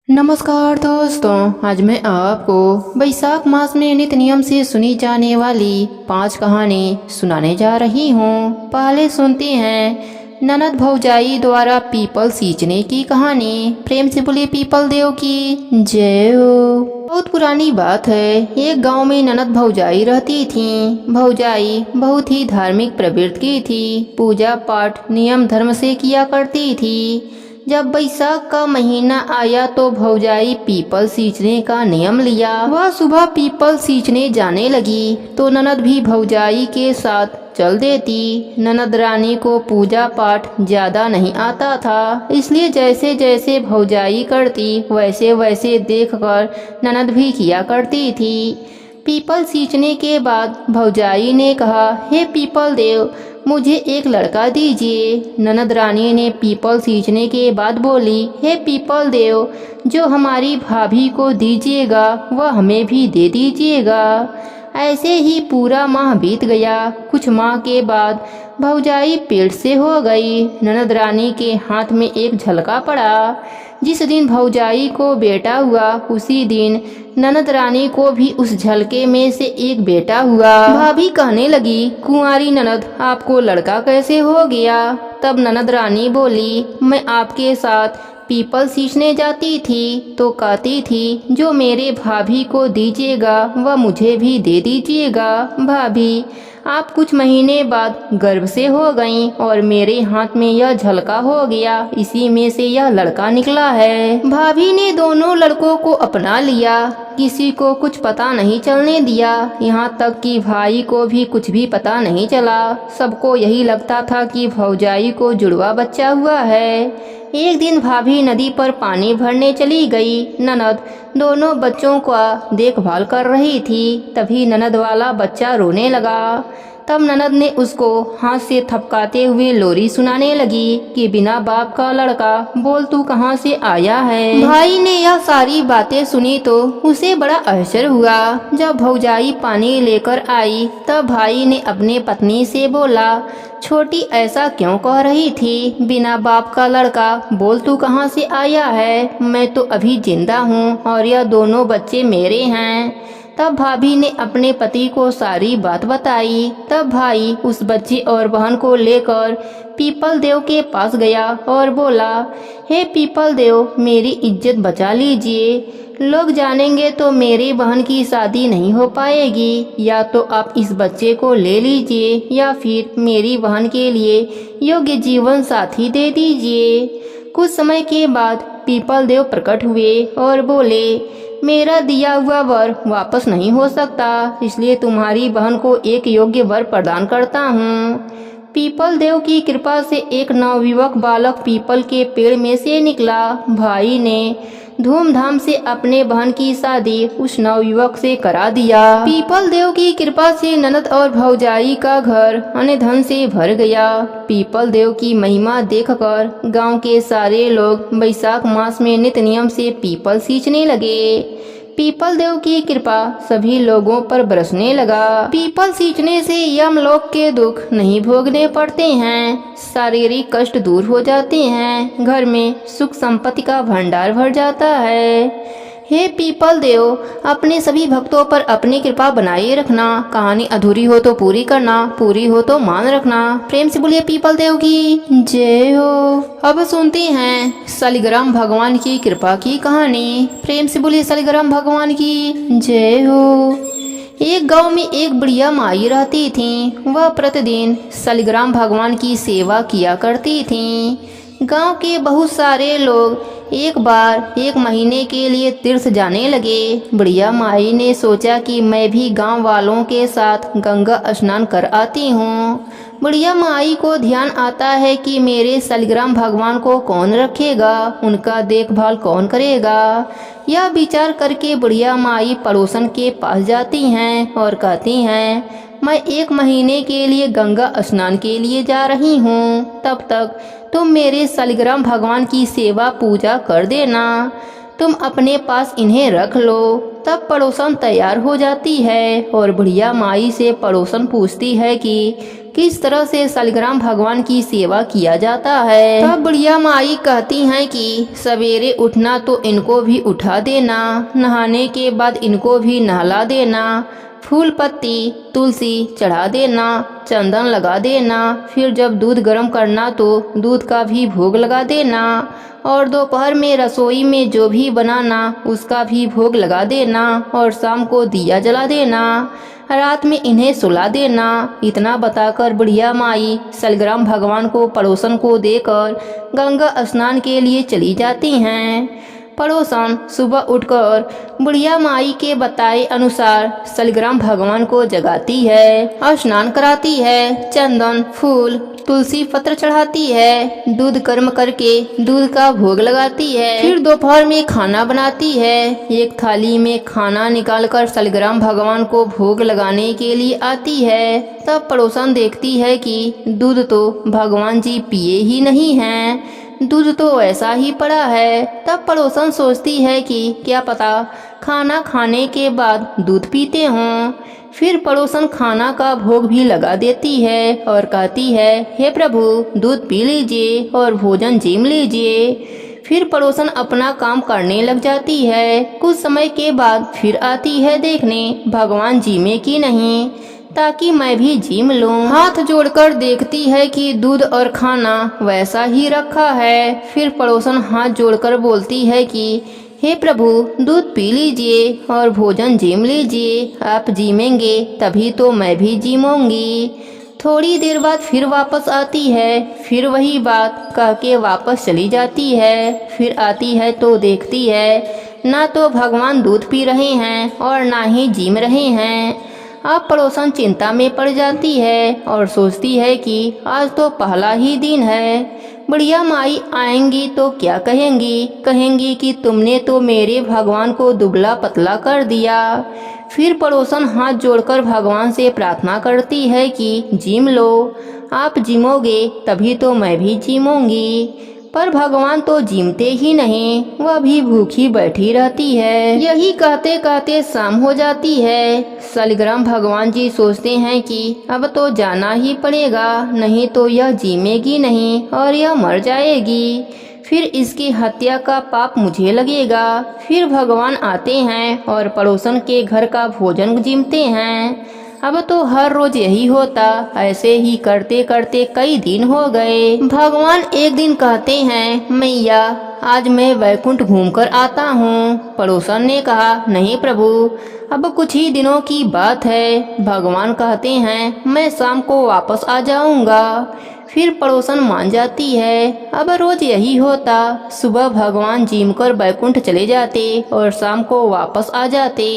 नमस्कार दोस्तों, आज मैं आपको वैशाख मास में नित्य नियम से सुनी जाने वाली 5 कहानी सुनाने जा रही हूँ। पहले सुनते हैं ननद भौजाई द्वारा पीपल सींचने की कहानी। प्रेम से बोलिए पीपल देव की जय हो। बहुत पुरानी बात है। एक गांव में ननद भौजाई रहती थीं। भौजाई बहुत ही धार्मिक प्रवृत्ति की थी। पूजा पाठ नियम धर्म से किया करती थी। जब बैसाख का महीना आया तो भौजाई पीपल सींचने का नियम लिया। वह सुबह पीपल सींचने जाने लगी तो ननद भी भौजाई के साथ चल देती। ननद रानी को पूजा पाठ ज्यादा नहीं आता था, इसलिए जैसे जैसे भौजाई करती वैसे वैसे देखकर ननद भी किया करती थी। पीपल सींचने के बाद भौजाई ने कहा, हे पीपल देव, मुझे एक लड़का दीजिए। ननद रानी ने पीपल सींचने के बाद बोली, हे पीपल देव, जो हमारी भाभी को दीजिएगा वह हमें भी दे दीजिएगा। ऐसे ही पूरा माह बीत गया। कुछ माह के बाद भौजाई पेट से हो गई। ननद रानी के हाथ में एक झलका पड़ा। जिस दिन भौजाई को बेटा हुआ उसी दिन ननद रानी को भी उस झलके में से एक बेटा हुआ। भाभी कहने लगी, कुंवारी ननद, आपको लड़का कैसे हो गया? तब ननद रानी बोली, मैं आपके साथ पीपल सींचने जाती थी तो कहती थी, जो मेरे भाभी को दीजिएगा वह मुझे भी दे दीजिएगा। भाभी, आप कुछ महीने बाद गर्भ से हो गईं और मेरे हाथ में यह झलका हो गया, इसी में से यह लड़का निकला है। भाभी ने दोनों लड़कों को अपना लिया, किसी को कुछ पता नहीं चलने दिया। यहाँ तक कि भाई को भी कुछ भी पता नहीं चला। सबको यही लगता था कि भौजाई को जुड़वा बच्चा हुआ है। एक दिन भाभी नदी पर पानी भरने चली गई। ननद दोनों बच्चों का देखभाल कर रही थी। तभी ननद वाला बच्चा रोने लगा। तब ननद ने उसको हाथ से थपकाते हुए लोरी सुनाने लगी कि बिना बाप का लड़का, बोल तू कहाँ से आया है। भाई ने यह सारी बातें सुनी तो उसे बड़ा आश्चर्य हुआ। जब भौजाई पानी लेकर आई तब भाई ने अपने पत्नी से बोला, छोटी ऐसा क्यों कह रही थी? बिना बाप का लड़का, बोल तू कहाँ से आया है? मैं तो अभी जिंदा हूँ और यह दोनों बच्चे मेरे हैं। तब भाभी ने अपने पति को सारी बात बताई। तब भाई उस बच्चे और बहन को लेकर पीपल देव के पास गया और बोला, हे पीपल देव, मेरी इज्जत बचा लीजिए। लोग जानेंगे तो मेरी बहन की शादी नहीं हो पाएगी। या तो आप इस बच्चे को ले लीजिए या फिर मेरी बहन के लिए योग्य जीवन साथी दे दीजिए। कुछ समय के बाद पीपल देव प्रकट हुए और बोले, मेरा दिया हुआ वर वापस नहीं हो सकता, इसलिए तुम्हारी बहन को एक योग्य वर प्रदान करता हूँ। पीपल देव की कृपा से एक नवयुवक बालक पीपल के पेड़ में से निकला। भाई ने धूमधाम से अपने बहन की शादी उस नवयुवक से करा दिया। पीपल देव की कृपा से ननद और भौजाई का घर अन्न धन से भर गया। पीपल देव की महिमा देखकर गांव के सारे लोग वैशाख मास में नित्य नियम से पीपल सींचने लगे। पीपल देव की कृपा सभी लोगों पर बरसने लगा। पीपल सींचने से यमलोक के दुख नहीं भोगने पड़ते हैं, शारीरिक कष्ट दूर हो जाते हैं, घर में सुख संपत्ति का भंडार भर जाता है। हे पीपल देव, अपने सभी भक्तों पर अपनी कृपा बनाए रखना। कहानी अधूरी हो तो पूरी करना, पूरी हो तो मान रखना। प्रेम से बोलिए पीपल देव की जय हो। अब सुनते हैं शालिग्राम भगवान की कृपा की कहानी। प्रेम से बोलिए शालिग्राम भगवान की जय हो। एक गांव में एक बढ़िया माई रहती थी। वह प्रतिदिन शालिग्राम भगवान की सेवा किया करती थी। गांव के बहुत सारे लोग एक बार 1 महीने के लिए तीर्थ जाने लगे। बढ़िया माई ने सोचा कि मैं भी गांव वालों के साथ गंगा स्नान कर आती हूँ। बढ़िया माई को ध्यान आता है कि मेरे शालिग्राम भगवान को कौन रखेगा, उनका देखभाल कौन करेगा। यह विचार करके बढ़िया माई पड़ोसन के पास जाती हैं और कहती हैं, मैं 1 महीने के लिए गंगा स्नान के लिए जा रही हूँ। तब तक तुम मेरे शालिग्राम भगवान की सेवा पूजा कर देना। तुम अपने पास इन्हें रख लो। तब पड़ोसन तैयार हो जाती है और बढ़िया माई से पड़ोसन पूछती है कि किस तरह से शालिग्राम भगवान की सेवा किया जाता है। तब बुढ़िया माई कहती हैं कि सवेरे उठना तो इनको भी उठा देना, नहाने के बाद इनको भी नहला देना, फूल पत्ती तुलसी चढ़ा देना, चंदन लगा देना, फिर जब दूध गर्म करना तो दूध का भी भोग लगा देना, और दोपहर में रसोई में जो भी बनाना उसका भी भोग लगा देना, और शाम को दिया जला देना, रात में इन्हें सुला देना। इतना बताकर बुढ़िया माई शालिग्राम भगवान को पड़ोसन को देकर गंगा स्नान के लिए चली जाती हैं। पड़ोसन सुबह उठकर बुढ़िया माई के बताए अनुसार शालिग्राम भगवान को जगाती है, स्नान कराती है, चंदन फूल तुलसी पत्र चढ़ाती है, दूध गर्म करके दूध का भोग लगाती है, फिर दोपहर में खाना बनाती है। एक थाली में खाना निकालकर शालिग्राम भगवान को भोग लगाने के लिए आती है। तब पड़ोसन देखती है कि दूध तो भगवान जी पिए ही नहीं हैं, दूध तो ऐसा ही पड़ा है। तब पड़ोसन सोचती है कि क्या पता खाना खाने के बाद दूध पीते हों। फिर पड़ोसन खाना का भोग भी लगा देती है और कहती है, हे प्रभु दूध पी लीजिए और भोजन जीम लीजिए। फिर पड़ोसन अपना काम करने लग जाती है। कुछ समय के बाद फिर आती है देखने भगवान जीमे की नहीं, ताकि मैं भी जीम लूं। हाथ जोड़कर देखती है कि दूध और खाना वैसा ही रखा है। फिर पड़ोसन हाथ जोड़कर बोलती है कि हे प्रभु दूध पी लीजिए और भोजन जीम लीजिए, आप जीमेंगे तभी तो मैं भी जीमूंगी। थोड़ी देर बाद फिर वापस आती है, फिर वही बात कह के वापस चली जाती है। फिर आती है तो देखती है ना तो भगवान दूध पी रहे हैं और ना ही जीम रहे हैं। अब पड़ोसन चिंता में पड़ जाती है और सोचती है कि आज तो पहला ही दिन है, बुढ़िया माई आएंगी तो क्या कहेंगी, कहेंगी कि तुमने तो मेरे भगवान को दुबला पतला कर दिया। फिर पड़ोसन हाथ जोड़कर भगवान से प्रार्थना करती है कि जीम लो, आप जीमोगे तभी तो मैं भी जीमूंगी। पर भगवान तो जीमते ही नहीं, वह भी भूखी बैठी रहती है। यही कहते कहते शाम हो जाती है। शालिग्राम भगवान जी सोचते हैं कि अब तो जाना ही पड़ेगा, नहीं तो यह जीमेगी नहीं और यह मर जाएगी, फिर इसकी हत्या का पाप मुझे लगेगा। फिर भगवान आते हैं और पड़ोसन के घर का भोजन जीमते हैं। अब तो हर रोज यही होता। ऐसे ही करते करते कई दिन हो गए। भगवान एक दिन कहते हैं, मैया आज मैं वैकुंठ घूमकर आता हूँ। पड़ोसन ने कहा, नहीं प्रभु अब कुछ ही दिनों की बात है। भगवान कहते हैं, मैं शाम को वापस आ जाऊंगा। फिर पड़ोसन मान जाती है। अब रोज यही होता। सुबह भगवान जीम कर वैकुंठ चले जाते और शाम को वापस आ जाते।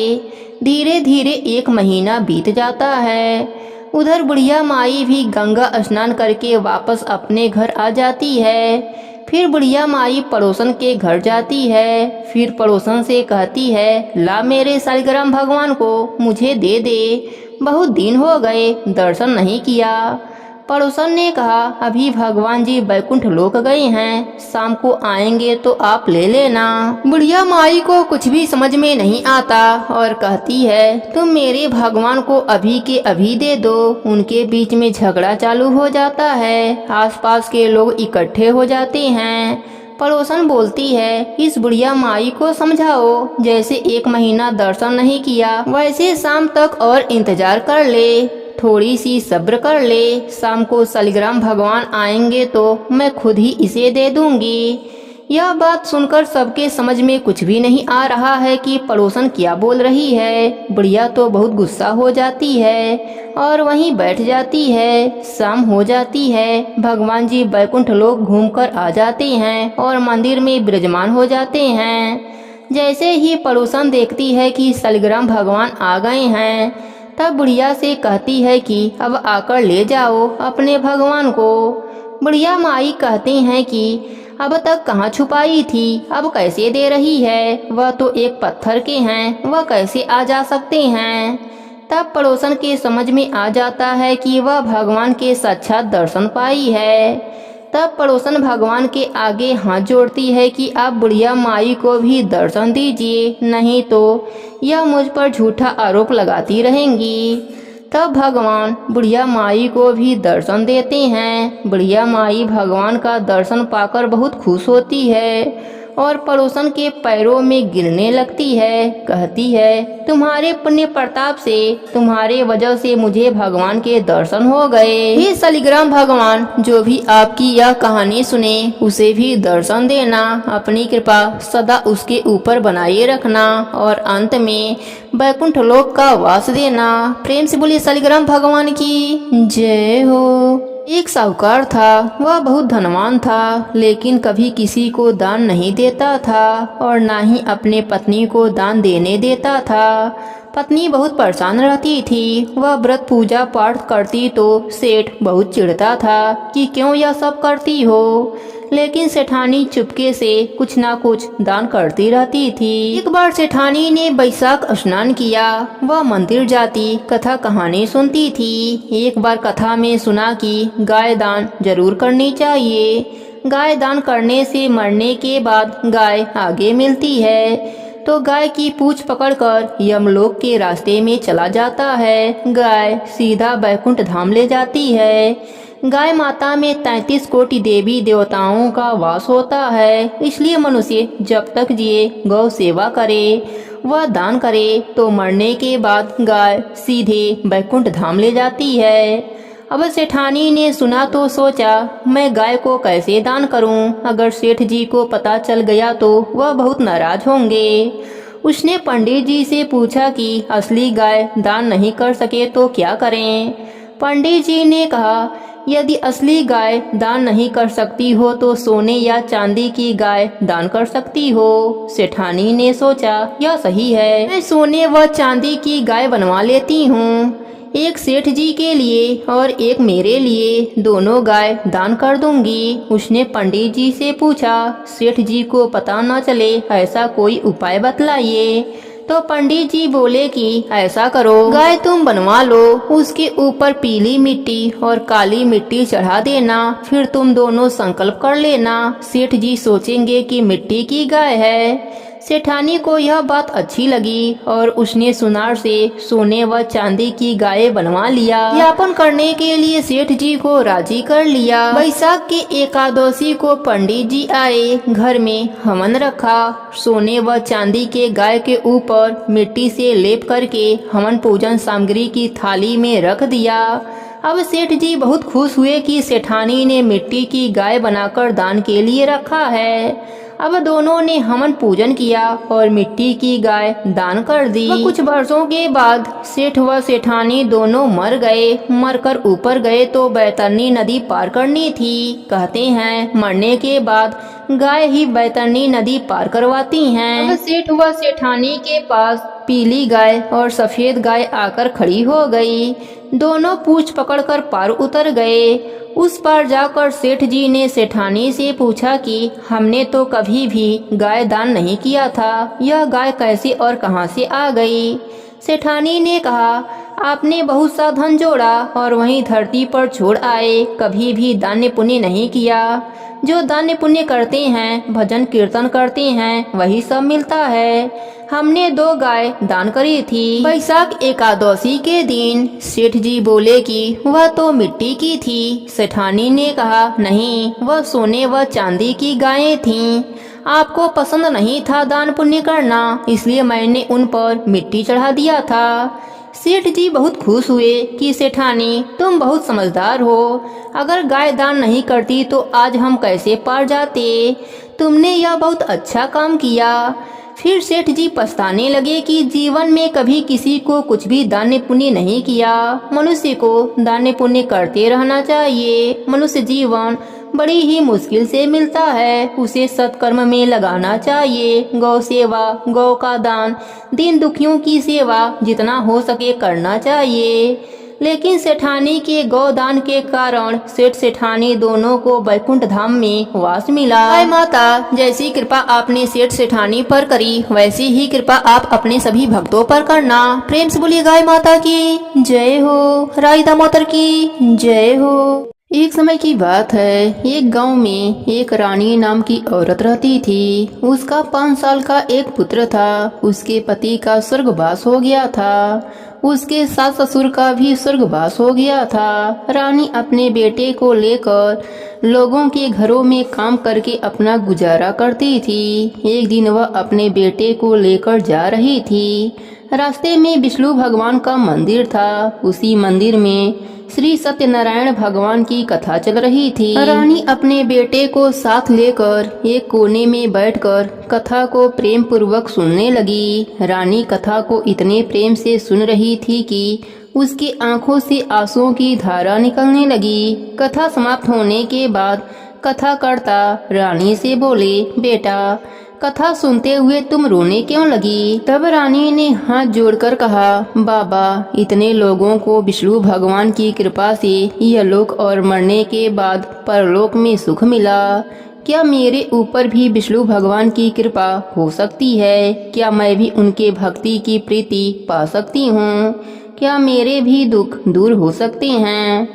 धीरे धीरे 1 महीना बीत जाता है। उधर बुढ़िया माई भी गंगा स्नान करके वापस अपने घर आ जाती है। फिर बुढ़िया माई पड़ोसन के घर जाती है। फिर पड़ोसन से कहती है, ला मेरे शालिग्राम भगवान को मुझे दे दे, बहुत दिन हो गए दर्शन नहीं किया। पड़ोसन ने कहा, अभी भगवान जी बैकुंठ लोक गए हैं, शाम को आएंगे तो आप ले लेना। बुढ़िया माई को कुछ भी समझ में नहीं आता और कहती है, तुम मेरे भगवान को अभी के अभी दे दो। उनके बीच में झगड़ा चालू हो जाता है। आसपास के लोग इकट्ठे हो जाते हैं। पड़ोसन बोलती है, इस बुढ़िया माई को समझाओ, जैसे 1 महीना दर्शन नहीं किया वैसे शाम तक और इंतजार कर ले, थोड़ी सी सब्र कर ले। शाम को शालिग्राम भगवान आएंगे तो मैं खुद ही इसे दे दूंगी। यह बात सुनकर सबके समझ में कुछ भी नहीं आ रहा है कि पड़ोसन क्या बोल रही है। बुढ़िया तो बहुत गुस्सा हो जाती है और वहीं बैठ जाती है। शाम हो जाती है। भगवान जी बैकुंठ लोक घूमकर आ जाते हैं और मंदिर में विराजमान हो जाते हैं। जैसे ही पड़ोसन देखती है कि शालिग्राम भगवान आ गए हैं, तब बुढ़िया से कहती है कि अब आकर ले जाओ अपने भगवान को। बुढ़िया माई कहती हैं कि अब तक कहाँ छुपाई थी, अब कैसे दे रही है, वह तो एक पत्थर के हैं, वह कैसे आ जा सकते हैं। तब पड़ोसन के समझ में आ जाता है कि वह भगवान के साक्षात दर्शन पाई है। तब पड़ोसन भगवान के आगे हाथ जोड़ती है कि आप बुढ़िया माई को भी दर्शन दीजिए, नहीं तो यह मुझ पर झूठा आरोप लगाती रहेंगी। तब भगवान बुढ़िया माई को भी दर्शन देते हैं। बुढ़िया माई भगवान का दर्शन पाकर बहुत खुश होती है और पड़ोसन के पैरों में गिरने लगती है। कहती है, तुम्हारे पुण्य प्रताप से, तुम्हारे वजह से मुझे भगवान के दर्शन हो गए। हे शालिग्राम भगवान, जो भी आपकी यह कहानी सुने उसे भी दर्शन देना, अपनी कृपा सदा उसके ऊपर बनाए रखना और अंत में वैकुंठ लोक का वास देना। प्रेम से बोलिए शालिग्राम भगवान की जय हो। एक साहूकार था, वह बहुत धनवान था, लेकिन कभी किसी को दान नहीं देता था और ना ही अपने पत्नी को दान देने देता था। पत्नी बहुत परेशान रहती थी। वह व्रत पूजा पाठ करती तो सेठ बहुत चिढ़ता था कि क्यों यह सब करती हो, लेकिन सेठानी चुपके से कुछ ना कुछ दान करती रहती थी। एक बार सेठानी ने बैसाख स्नान किया। वह मंदिर जाती, कथा कहानी सुनती थी। एक बार कथा में सुना कि गाय दान जरूर करनी चाहिए। गाय दान करने से मरने के बाद गाय आगे मिलती है, तो गाय की पूंछ पकड़कर यमलोक के रास्ते में चला जाता है। गाय सीधा वैकुंठ धाम ले जाती है। गाय माता में 33 कोटि देवी देवताओं का वास होता है, इसलिए मनुष्य जब तक जिए गौ सेवा करे, वह दान करे तो मरने के बाद गाय सीधे वैकुंठ धाम ले जाती है। अब सेठानी ने सुना तो सोचा, मैं गाय को कैसे दान करूं? अगर सेठ जी को पता चल गया तो वह बहुत नाराज होंगे। उसने पंडित जी से पूछा कि असली गाय दान नहीं कर सके तो क्या करें? पंडित जी ने कहा, यदि असली गाय दान नहीं कर सकती हो तो सोने या चांदी की गाय दान कर सकती हो। सेठानी ने सोचा, यह सही है, मैं सोने व चांदी की गाय बनवा लेती हूँ। एक सेठ जी के लिए और एक मेरे लिए, दोनों गाय दान कर दूंगी। उसने पंडित जी से पूछा, सेठ जी को पता न चले ऐसा कोई उपाय बतलाइए। तो पंडित जी बोले कि ऐसा करो, गाय तुम बनवा लो, उसके ऊपर पीली मिट्टी और काली मिट्टी चढ़ा देना, फिर तुम दोनों संकल्प कर लेना। सेठ जी सोचेंगे कि मिट्टी की गाय है। सेठानी को यह बात अच्छी लगी और उसने सुनार से सोने व चांदी की गाय बनवा लिया। यापन करने के लिए सेठ जी को राजी कर लिया। बैसाख के एकादशी को पंडित जी आए, घर में हवन रखा। सोने व चांदी के गाय के ऊपर मिट्टी से लेप करके हवन पूजन सामग्री की थाली में रख दिया। अब सेठ जी बहुत खुश हुए कि सेठानी ने मिट्टी की गाय बनाकर दान के लिए रखा है। अब दोनों ने हवन पूजन किया और मिट्टी की गाय दान कर दी। कुछ वर्षों के बाद सेठ व सेठानी दोनों मर गए। मरकर ऊपर गए तो बैतरणी नदी पार करनी थी। कहते हैं मरने के बाद गाय ही बैतरणी नदी पार करवाती हैं। अब सेठ व सेठानी के पास पीली गाय और सफेद गाय आकर खड़ी हो गई। दोनों पूंछ पकड़कर पार उतर गए। उस पार जाकर सेठ जी ने सेठानी से पूछा कि हमने तो कभी भी गाय दान नहीं किया था, यह गाय कैसे और कहां से आ गई? सेठानी ने कहा, आपने बहुत सा धन जोड़ा और वहीं धरती पर छोड़ आए, कभी भी दान पुण्य नहीं किया। जो दान पुण्य करते हैं, भजन कीर्तन करते हैं, वही सब मिलता है। हमने 2 गाय दान करी थी। बैसाख एकादशी के दिन सेठ जी बोले कि वह तो मिट्टी की थी। सेठानी ने कहा, नहीं, वह सोने व चांदी की गायें थीं। आपको पसंद नहीं था दान पुण्य करना, इसलिए मैंने उन पर मिट्टी चढ़ा दिया था। सेठ जी बहुत खुश हुए कि सेठानी तुम बहुत समझदार हो। अगर गाय दान नहीं करती तो आज हम कैसे पार जाते। तुमने यह बहुत अच्छा काम किया। फिर सेठ जी पछताने लगे कि जीवन में कभी किसी को कुछ भी दान पुण्य नहीं किया। मनुष्य को दान पुण्य करते रहना चाहिए। मनुष्य जीवन बड़ी ही मुश्किल से मिलता है, उसे सत्कर्म में लगाना चाहिए। गौ सेवा, गौ का दान, दीन दुखियों की सेवा जितना हो सके करना चाहिए। लेकिन सेठानी के गौदान के कारण सेठ सेठानी दोनों को वैकुंठ धाम में वास मिला। हाय माता, जैसी कृपा आपने सेठ सेठानी पर करी वैसी ही कृपा आप अपने सभी भक्तों पर करना। प्रेम से बोलिए गाय माता की जय हो, राई दामोदर की जय हो। एक समय की बात है, एक गांव में एक रानी नाम की औरत रहती थी। उसका 5 साल का एक पुत्र था। उसके पति का स्वर्गवास हो गया था। उसके सास ससुर का भी स्वर्गवास हो गया था। रानी अपने बेटे को लेकर लोगों के घरों में काम करके अपना गुजारा करती थी। एक दिन वह अपने बेटे को लेकर जा रही थी। रास्ते में विष्णु भगवान का मंदिर था। उसी मंदिर में श्री सत्यनारायण भगवान की कथा चल रही थी। रानी अपने बेटे को साथ लेकर एक कोने में बैठकर कथा को प्रेम पूर्वक सुनने लगी। रानी कथा को इतने प्रेम से सुन रही थी कि उसकी आंखों से आंसुओं की धारा निकलने लगी। कथा समाप्त होने के बाद कथाकर्ता रानी से बोले, बेटा, कथा सुनते हुए तुम रोने क्यों लगी? तब रानी ने हाथ जोड़कर कहा, बाबा, इतने लोगों को विष्णु भगवान की कृपा से यह लोक और मरने के बाद परलोक में सुख मिला। क्या मेरे ऊपर भी विष्णु भगवान की कृपा हो सकती है? क्या मैं भी उनके भक्ति की प्रीति पा सकती हूँ? क्या मेरे भी दुख दूर हो सकते हैं?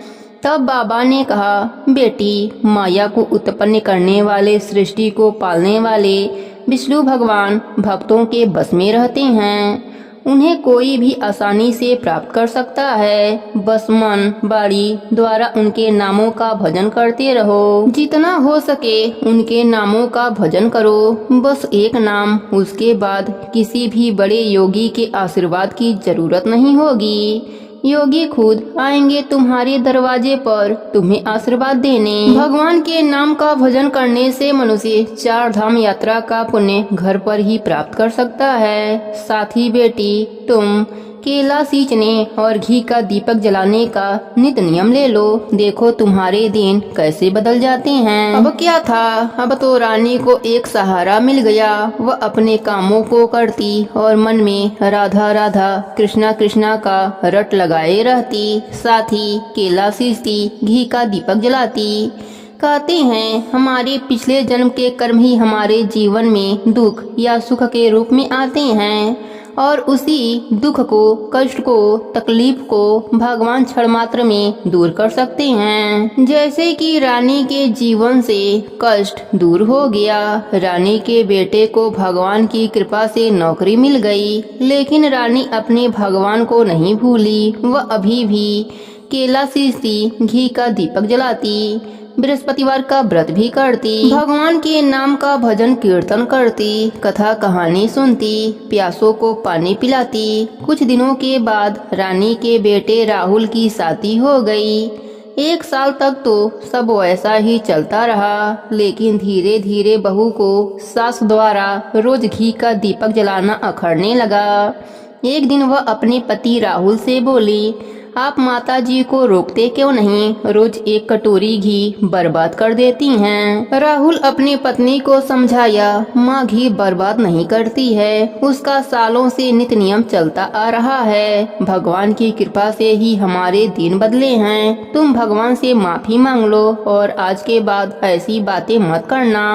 तब बाबा ने कहा, बेटी, माया को उत्पन्न करने वाले, सृष्टि को पालने वाले विष्णु भगवान भक्तों के बस में रहते हैं। उन्हें कोई भी आसानी से प्राप्त कर सकता है। बस मन वाणी द्वारा उनके नामों का भजन करते रहो। जितना हो सके उनके नामों का भजन करो। बस एक नाम, उसके बाद किसी भी बड़े योगी के आशीर्वाद की जरूरत नहीं होगी। योगी खुद आएंगे तुम्हारे दरवाजे पर तुम्हें आशीर्वाद देने। भगवान के नाम का भजन करने से मनुष्य 4 धाम यात्रा का पुण्य घर पर ही प्राप्त कर सकता है। साथ ही बेटी, तुम केला सींचने और घी का दीपक जलाने का नित नियम ले लो। देखो तुम्हारे दिन कैसे बदल जाते हैं। अब क्या था, अब तो रानी को एक सहारा मिल गया। वह अपने कामों को करती और मन में राधा राधा कृष्णा कृष्णा का रट लगाए रहती। साथ ही केला सींचती, घी का दीपक जलाती। कहते हैं, हमारे पिछले जन्म के कर्म ही हमारे जीवन में दुख या सुख के रूप में आते हैं और उसी दुख को, कष्ट को, तकलीफ को भगवान क्षण मात्र में दूर कर सकते हैं। जैसे कि रानी के जीवन से कष्ट दूर हो गया। रानी के बेटे को भगवान की कृपा से नौकरी मिल गई, लेकिन रानी अपने भगवान को नहीं भूली। वह अभी भी केला सींचती, घी का दीपक जलाती, बृहस्पतिवार का व्रत भी करती, भगवान के नाम का भजन कीर्तन करती, कथा कहानी सुनती, प्यासों को पानी पिलाती। कुछ दिनों के बाद रानी के बेटे राहुल की शादी हो गई। 1 साल तक तो सब वैसा ही चलता रहा, लेकिन धीरे धीरे बहू को सास द्वारा रोज घी का दीपक जलाना अखड़ने लगा। एक दिन वह अपने पति राहुल से बोली, आप माताजी को रोकते क्यों नहीं? रोज 1 कटोरी घी बर्बाद कर देती हैं। राहुल अपनी पत्नी को समझाया, माँ घी बर्बाद नहीं करती है, उसका सालों से नित नियम चलता आ रहा है। भगवान की कृपा से ही हमारे दिन बदले हैं। तुम भगवान से माफी मांग लो और आज के बाद ऐसी बातें मत करना।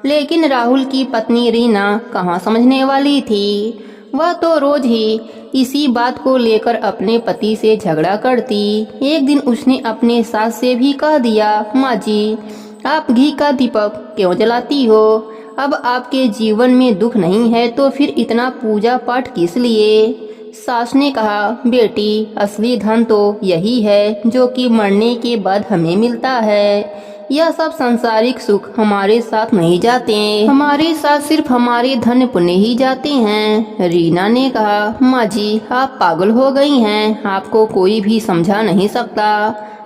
लेकिन राहुल की पत्नी रीना कहाँ समझने वाली थी। वह तो रोज ही इसी बात को लेकर अपने पति से झगड़ा करती। एक दिन उसने अपने सास से भी कह दिया, माँ जी, आप घी का दीपक क्यों जलाती हो? अब आपके जीवन में दुख नहीं है तो फिर इतना पूजा पाठ किस लिए? सास ने कहा, बेटी, असली धन तो यही है जो कि मरने के बाद हमें मिलता है। यह सब सांसारिक सुख हमारे साथ नहीं जाते, हमारे साथ सिर्फ हमारे धन पुण्य ही जाते हैं। रीना ने कहा, माँ जी, आप पागल हो गई हैं, आपको कोई भी समझा नहीं सकता।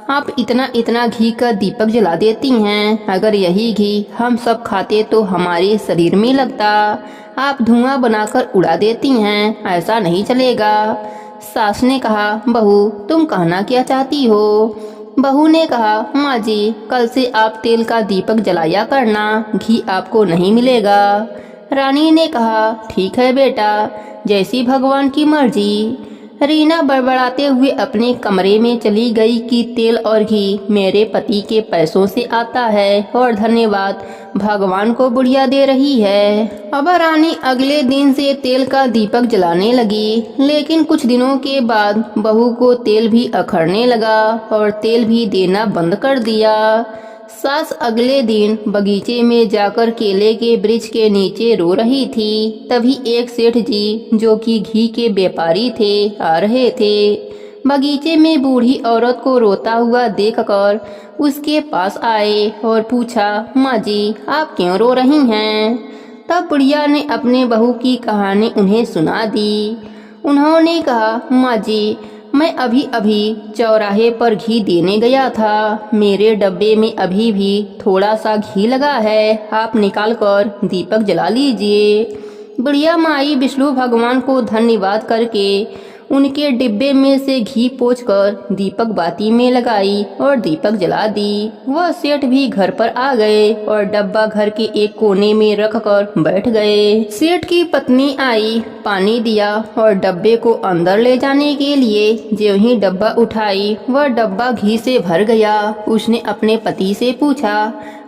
आप इतना इतना घी का दीपक जला देती हैं। अगर यही घी हम सब खाते तो हमारे शरीर में लगता। आप धुआं बनाकर उड़ा देती हैं, ऐसा नहीं चलेगा। सास ने कहा, बहू, तुम कहना क्या चाहती हो? बहू ने कहा, माँ जी, कल से आप तेल का दीपक जलाया करना, घी आपको नहीं मिलेगा। रानी ने कहा, ठीक है बेटा, जैसी भगवान की मर्जी। रीना बड़बड़ाते हुए अपने कमरे में चली गई कि तेल और घी मेरे पति के पैसों से आता है और धन्यवाद भगवान को बुढ़िया दे रही है। अब रानी अगले दिन से तेल का दीपक जलाने लगी, लेकिन कुछ दिनों के बाद बहू को तेल भी अखड़ने लगा और तेल भी देना बंद कर दिया। सास अगले दिन बगीचे में जाकर केले के वृक्ष के नीचे रो रही थी। तभी एक सेठ जी जो कि घी के व्यापारी थे आ रहे थे। बगीचे में बूढ़ी औरत को रोता हुआ देखकर उसके पास आए और पूछा, माँ जी आप क्यों रो रही हैं? तब बुढ़िया ने अपने बहू की कहानी उन्हें सुना दी। उन्होंने कहा, माँ जी मैं अभी अभी चौराहे पर घी देने गया था। मेरे डब्बे में अभी भी थोड़ा सा घी लगा है, आप निकाल कर दीपक जला लीजिए। बुढ़िया माई विष्णु भगवान को धन्यवाद करके उनके डिब्बे में से घी पोंछकर दीपक बाती में लगाई और दीपक जला दी। वह सेठ भी घर पर आ गए और डब्बा घर के एक कोने में रखकर बैठ गए। सेठ की पत्नी आई, पानी दिया और डब्बे को अंदर ले जाने के लिए जो ही डब्बा उठाई वह डब्बा घी से भर गया। उसने अपने पति से पूछा,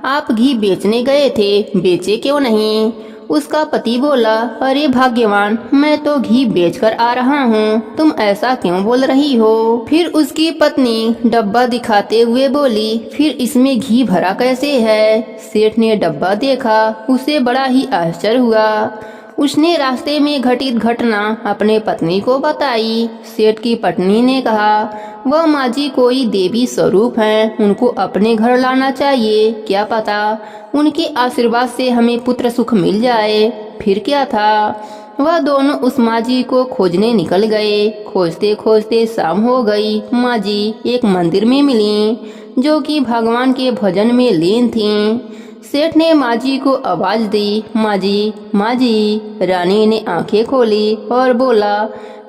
आप घी बेचने गए थे, बेचे क्यों नहीं? उसका पति बोला, अरे भाग्यवान मैं तो घी बेचकर आ रहा हूँ, तुम ऐसा क्यों बोल रही हो? फिर उसकी पत्नी डब्बा दिखाते हुए बोली, फिर इसमें घी भरा कैसे है? सेठ ने डब्बा देखा, उसे बड़ा ही आश्चर्य हुआ। उसने रास्ते में घटित घटना अपने पत्नी को बताई। सेठ की पत्नी ने कहा, वह माँ जी कोई देवी स्वरूप हैं, उनको अपने घर लाना चाहिए, क्या पता उनके आशीर्वाद से हमें पुत्र सुख मिल जाए। फिर क्या था, वह दोनों उस माँ जी को खोजने निकल गए। खोजते खोजते शाम हो गई। माँ जी एक मंदिर में मिली जो कि भगवान के भजन में लीन थीं। सेठ ने माँ जी को आवाज दी, माँ जी माँ जी। रानी ने आंखें खोली और बोला,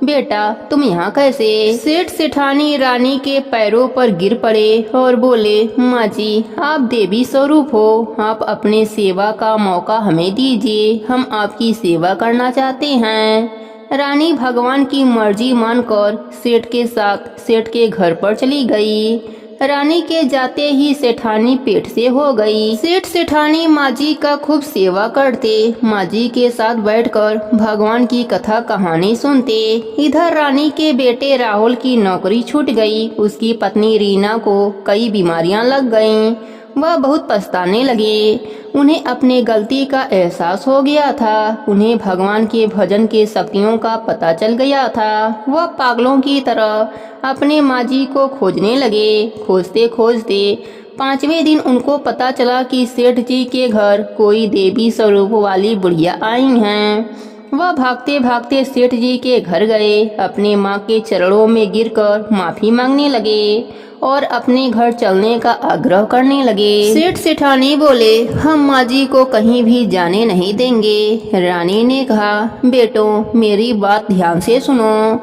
बेटा तुम यहाँ कैसे? सेठ सेठानी रानी के पैरों पर गिर पड़े और बोले, माँ जी आप देवी स्वरूप हो, आप अपने सेवा का मौका हमें दीजिए, हम आपकी सेवा करना चाहते हैं। रानी भगवान की मर्जी मानकर सेठ के साथ सेठ के घर पर चली गई। रानी के जाते ही सेठानी पेट से हो गई। सेठ सेठानी माँ जी का खूब सेवा करते, माँ जी के साथ बैठकर भगवान की कथा कहानी सुनते। इधर रानी के बेटे राहुल की नौकरी छूट गई। उसकी पत्नी रीना को कई बीमारियां लग गईं। वह बहुत पछताने लगे। उन्हें अपने गलती का एहसास हो गया था। उन्हें भगवान के भजन के शक्तियों का पता चल गया था। वह पागलों की तरह अपने माँ जी को खोजने लगे। खोजते खोजते 5वें दिन उनको पता चला कि सेठ जी के घर कोई देवी स्वरूप वाली बुढ़िया आई हैं। वह भागते भागते सेठ जी के घर गए, अपने माँ के चरणों में गिरकर माफी मांगने लगे और अपने घर चलने का आग्रह करने लगे। सेठ सेठानी बोले, हम माँ जी को कहीं भी जाने नहीं देंगे। रानी ने कहा, बेटो मेरी बात ध्यान से सुनो,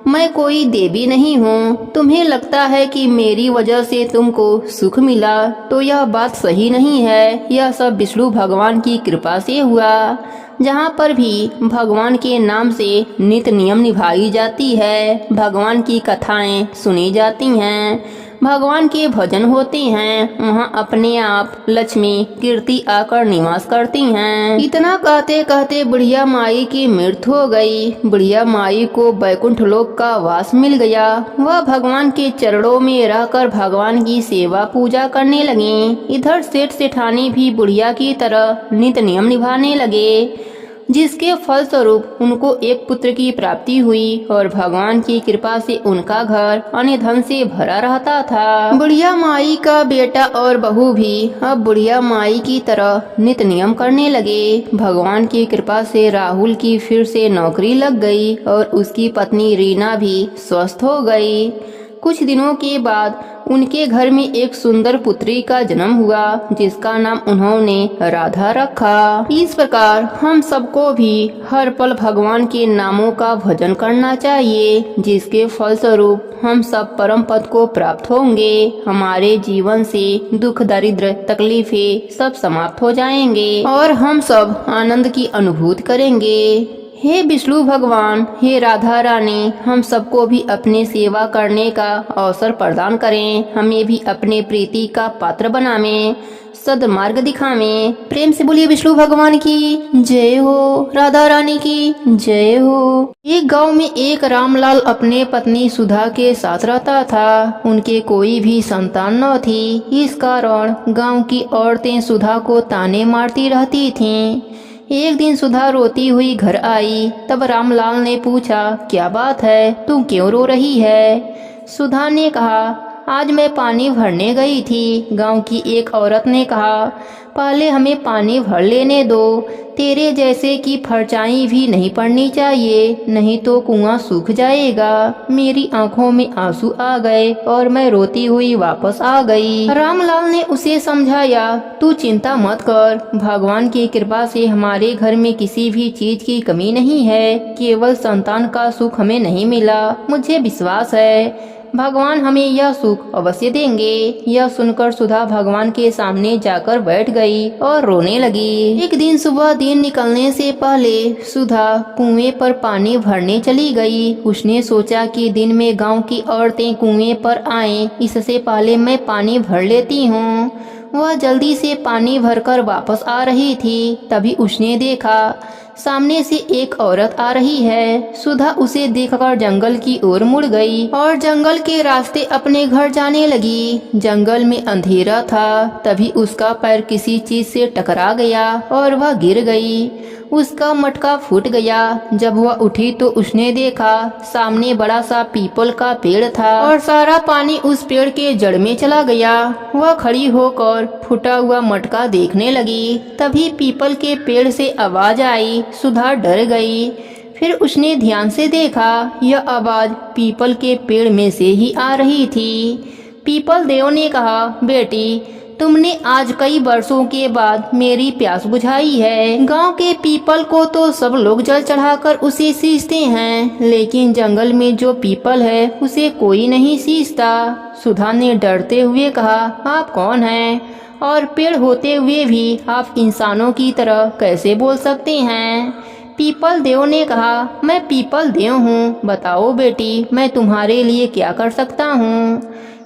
मैं कोई देवी नहीं हूँ। तुम्हें लगता है कि मेरी वजह से तुमको सुख मिला, तो यह बात सही नहीं है। यह सब विष्णु भगवान की कृपा से हुआ। जहाँ पर भी भगवान के नाम से नित नियम निभाई जाती है, भगवान की कथाएं सुनी जाती हैं, भगवान के भजन होते हैं, वहाँ अपने आप लक्ष्मी कीर्ति आकर निवास करती हैं। इतना कहते कहते बुढ़िया माई की मृत्यु हो गई। बुढ़िया माई को बैकुंठ लोक का वास मिल गया। वह भगवान के चरणों में रहकर भगवान की सेवा पूजा करने लगी। इधर सेठ सेठानी भी बुढ़िया की तरह नित नियम निभाने लगे, जिसके फलस्वरूप उनको एक पुत्र की प्राप्ति हुई और भगवान की कृपा से उनका घर अन्य धन से भरा रहता था। बुढ़िया माई का बेटा और बहू भी अब बुढ़िया माई की तरह नित नियम करने लगे। भगवान की कृपा से राहुल की फिर से नौकरी लग गई और उसकी पत्नी रीना भी स्वस्थ हो गई। कुछ दिनों के बाद उनके घर में एक सुंदर पुत्री का जन्म हुआ, जिसका नाम उन्होंने राधा रखा। इस प्रकार हम सबको भी हर पल भगवान के नामों का भजन करना चाहिए, जिसके फलस्वरूप हम सब परम पद को प्राप्त होंगे। हमारे जीवन से दुख दरिद्र तकलीफें सब समाप्त हो जाएंगे और हम सब आनंद की अनुभूति करेंगे। हे विष्णु भगवान, हे राधा रानी, हम सबको भी अपनी सेवा करने का अवसर प्रदान करें, हमें भी अपने प्रीति का पात्र बनावें, सदमार्ग दिखावें। प्रेम से बोलिए विष्णु भगवान की जय हो, राधा रानी की जय हो। एक गांव में एक रामलाल अपने पत्नी सुधा के साथ रहता था। उनके कोई भी संतान न थी। इस कारण गांव की औरतें सुधा को ताने मारती रहती थीं। एक दिन सुधा रोती हुई घर आई। तब रामलाल ने पूछा, क्या बात है, तू क्यों रो रही है? सुधा ने कहा, आज मैं पानी भरने गई थी। गांव की एक औरत ने कहा, पहले हमें पानी भर लेने दो, तेरे जैसे की फरचाई भी नहीं पड़नी चाहिए, नहीं तो कुआं सूख जाएगा। मेरी आंखों में आंसू आ गए और मैं रोती हुई वापस आ गई। रामलाल ने उसे समझाया, तू चिंता मत कर, भगवान की कृपा से हमारे घर में किसी भी चीज की कमी नहीं है। केवल संतान का सुख हमें नहीं मिला, मुझे विश्वास है भगवान हमें यह सुख अवश्य देंगे। यह सुनकर सुधा भगवान के सामने जाकर बैठ गई और रोने लगी। एक दिन सुबह दिन निकलने से पहले सुधा कुएं पर पानी भरने चली गई। उसने सोचा कि दिन में गांव की औरतें कुएं पर आएं, इससे पहले मैं पानी भर लेती हूँ। वह जल्दी से पानी भरकर वापस आ रही थी। तभी उसने देखा सामने से एक औरत आ रही है। सुधा उसे देखकर जंगल की ओर मुड़ गई और जंगल के रास्ते अपने घर जाने लगी। जंगल में अंधेरा था। तभी उसका पैर किसी चीज से टकरा गया और वह गिर गई। उसका मटका फूट गया। जब वह उठी तो उसने देखा सामने बड़ा सा पीपल का पेड़ था और सारा पानी उस पेड़ के जड़ में चला गया। वह खड़ी होकर फूटा हुआ मटका देखने लगी। तभी पीपल के पेड़ से आवाज आई। सुधा डर गई। फिर उसने ध्यान से देखा, यह आवाज पीपल के पेड़ में से ही आ रही थी। पीपल देव ने कहा, बेटी, तुमने आज कई वर्षों के बाद मेरी प्यास बुझाई है। गांव के पीपल को तो सब लोग जल चढ़ाकर उसे सींचते हैं, लेकिन जंगल में जो पीपल है उसे कोई नहीं सींचता। सुधा ने डरते हुए कहा, आप कौन हैं और पेड़ होते हुए भी आप इंसानों की तरह कैसे बोल सकते हैं? पीपल देव ने कहा, मैं पीपल देव हूँ। बताओ बेटी, मैं तुम्हारे लिए क्या कर सकता हूँ?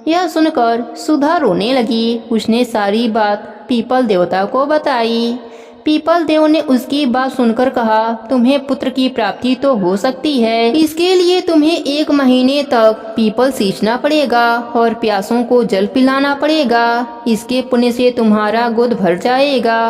यह सुनकर सुधा रोने लगी। उसने सारी बात पीपल देवता को बताई। पीपल देव ने उसकी बात सुनकर कहा, तुम्हें पुत्र की प्राप्ति तो हो सकती है। इसके लिए तुम्हें 1 महीने तक पीपल सींचना पड़ेगा और प्यासों को जल पिलाना पड़ेगा। इसके पुण्य से तुम्हारा गोद भर जाएगा।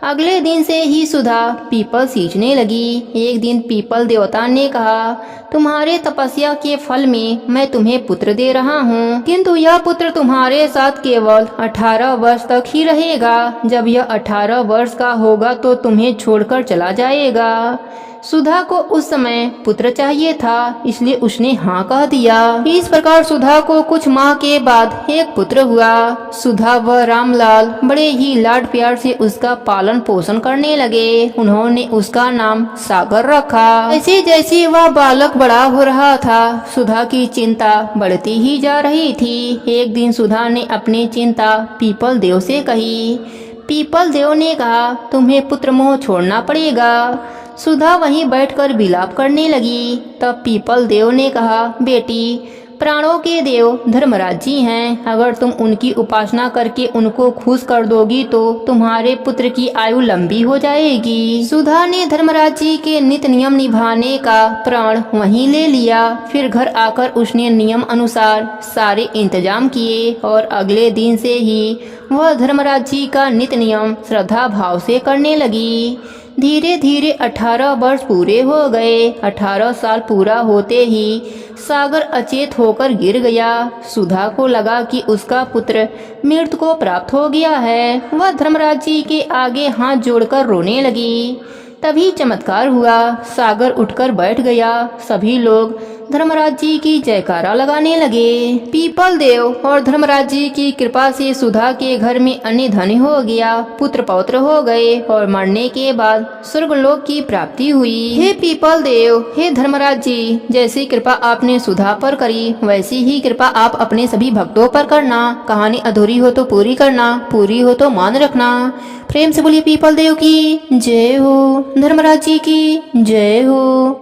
अगले दिन से ही सुधा पीपल सींचने लगी। एक दिन पीपल देवता ने कहा, तुम्हारे तपस्या के फल में मैं तुम्हें पुत्र दे रहा हूँ, किंतु यह पुत्र तुम्हारे साथ केवल 18 वर्ष तक ही रहेगा। जब यह 18 वर्ष का होगा तो तुम्हें छोड़कर चला जाएगा। सुधा को उस समय पुत्र चाहिए था, इसलिए उसने हाँ कह दिया। इस प्रकार सुधा को कुछ माह के बाद एक पुत्र हुआ। सुधा व रामलाल बड़े ही लाड प्यार से उसका पालन पोषण करने लगे। उन्होंने उसका नाम सागर रखा। जैसे जैसे वह बालक बड़ा हो रहा था, सुधा की चिंता बढ़ती ही जा रही थी। एक दिन सुधा ने अपनी चिंता पीपल देव से कही। पीपल देव ने कहा, तुम्हें पुत्र मोह छोड़ना पड़ेगा। सुधा वहीं बैठकर विलाप करने लगी। तब पीपल देव ने कहा, बेटी, प्राणों के देव धर्मराज जी हैं। अगर तुम उनकी उपासना करके उनको खुश कर दोगी तो तुम्हारे पुत्र की आयु लंबी हो जाएगी। सुधा ने धर्मराज जी के नित्य नियम निभाने का प्रण वहीं ले लिया। फिर घर आकर उसने नियम अनुसार सारे इंतजाम किए और अगले दिन से ही वह धर्मराज जी का नित्य नियम श्रद्धा भाव से करने लगी। धीरे धीरे 18 वर्ष पूरे हो गए। 18 साल पूरा होते ही सागर अचेत होकर गिर गया। सुधा को लगा कि उसका पुत्र मृत्यु को प्राप्त हो गया है। वह धर्मराज जी के आगे हाथ जोड़कर रोने लगी। तभी चमत्कार हुआ। सागर उठकर बैठ गया। सभी लोग धर्मराज जी की जयकारा लगाने लगे। पीपल देव और धर्मराज जी की कृपा से सुधा के घर में अन्य धन हो गया। पुत्र पौत्र हो गए और मरने के बाद स्वर्गलोक की प्राप्ति हुई। हे पीपल देव, हे धर्मराज जी, जैसी कृपा आपने सुधा पर करी वैसी ही कृपा आप अपने सभी भक्तों पर करना। कहानी अधूरी हो तो पूरी करना, पूरी हो तो मान रखना। प्रेम से बोलिए पीपल देव की जय हो, धर्मराज जी की जय हो।